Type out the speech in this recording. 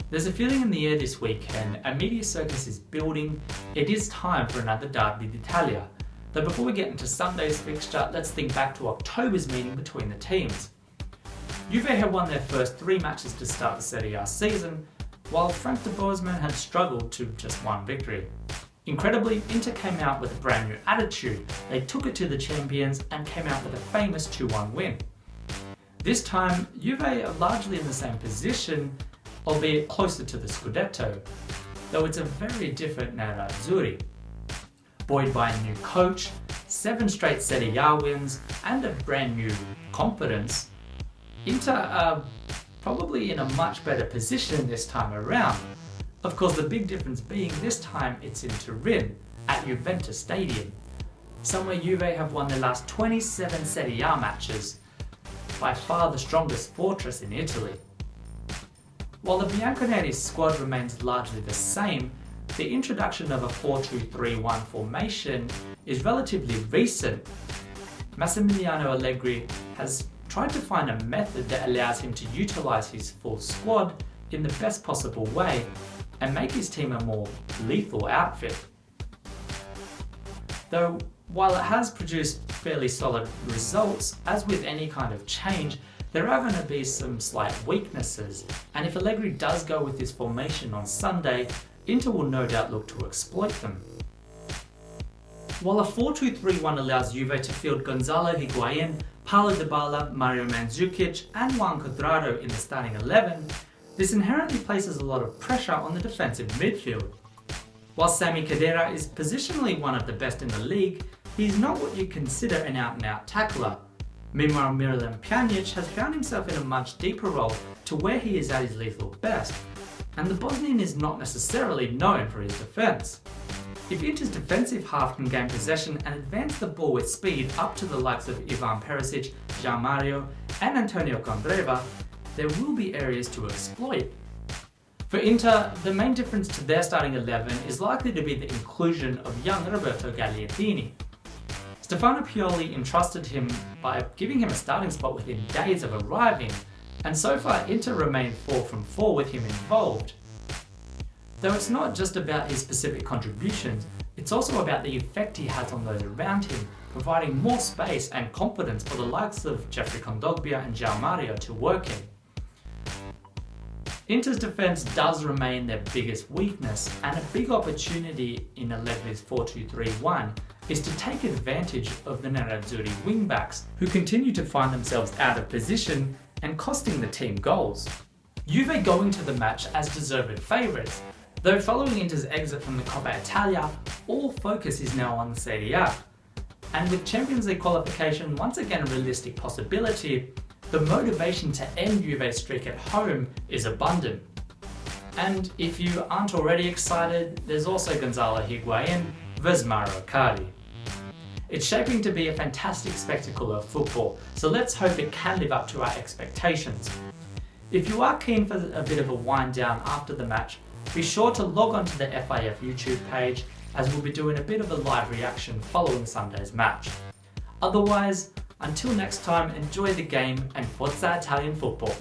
There's a feeling in the air this weekend, a media circus is building. It is time for another Derby d'Italia. Though before we get into Sunday's fixture, let's think back to October's meeting between the teams. Juve had won their first 3 matches to start the Serie season, while Frank De Boer's men had struggled to just one victory. Incredibly, Inter came out with a brand new attitude. They took it to the champions and came out with a famous 2-1 win. This time, Juve are largely in the same position, albeit closer to the Scudetto, though it's a very different Nerazzurri. Buoyed by a new coach, 7 straight Serie wins, and a brand new confidence, Inter are probably in a much better position this time around. Of course, the big difference being this time it's in Turin, at Juventus Stadium, somewhere Juve have won their last 27 Serie A matches, by far the strongest fortress in Italy. While the Bianconeri squad remains largely the same, the introduction of a 4-2-3-1 formation is relatively recent. Massimiliano Allegri has tried to find a method that allows him to utilise his full squad in the best possible way and make his team a more lethal outfit. Though, while it has produced fairly solid results, as with any kind of change, there are going to be some slight weaknesses, and if Allegri does go with this formation on Sunday, Inter will no doubt look to exploit them. While a 4-2-3-1 allows Juve to field Gonzalo Higuain, Paulo Dybala, Mario Mandzukic and Juan Cuadrado in the starting 11, this inherently places a lot of pressure on the defensive midfield. While Sami Khedira is positionally one of the best in the league, he's not what you consider an out-and-out tackler. Meanwhile, Miralem Pjanic has found himself in a much deeper role to where he is at his lethal best, and the Bosnian is not necessarily known for his defence. If Inter's defensive half can gain possession and advance the ball with speed up to the likes of Ivan Perisic, Gianmario and Antonio Candreva, there will be areas to exploit. For Inter, the main difference to their starting 11 is likely to be the inclusion of young Roberto Gagliardini. Stefano Pioli entrusted him by giving him a starting spot within days of arriving, and so far Inter remain 4 from 4 with him involved. Though it's not just about his specific contributions, it's also about the effect he has on those around him, providing more space and confidence for the likes of Jeffrey Kondogbia and Gianmario to work in. Inter's defence does remain their biggest weakness, and a big opportunity in Allegri's 4-2-3-1 is to take advantage of the Nerazzurri wingbacks, who continue to find themselves out of position and costing the team goals. Juve go into the match as deserved favourites, though following Inter's exit from the Coppa Italia, all focus is now on the Serie A. And with Champions League qualification once again a realistic possibility, the motivation to end Juve's streak at home is abundant. And if you aren't already excited, there's also Gonzalo Higuain vs Mauro Icardi. It's shaping to be a fantastic spectacle of football, so let's hope it can live up to our expectations. If you are keen for a bit of a wind down after the match, be sure to log on to the FIF YouTube page, as we'll be doing a bit of a live reaction following Sunday's match. Otherwise, until next time, enjoy the game and Forza Italian football.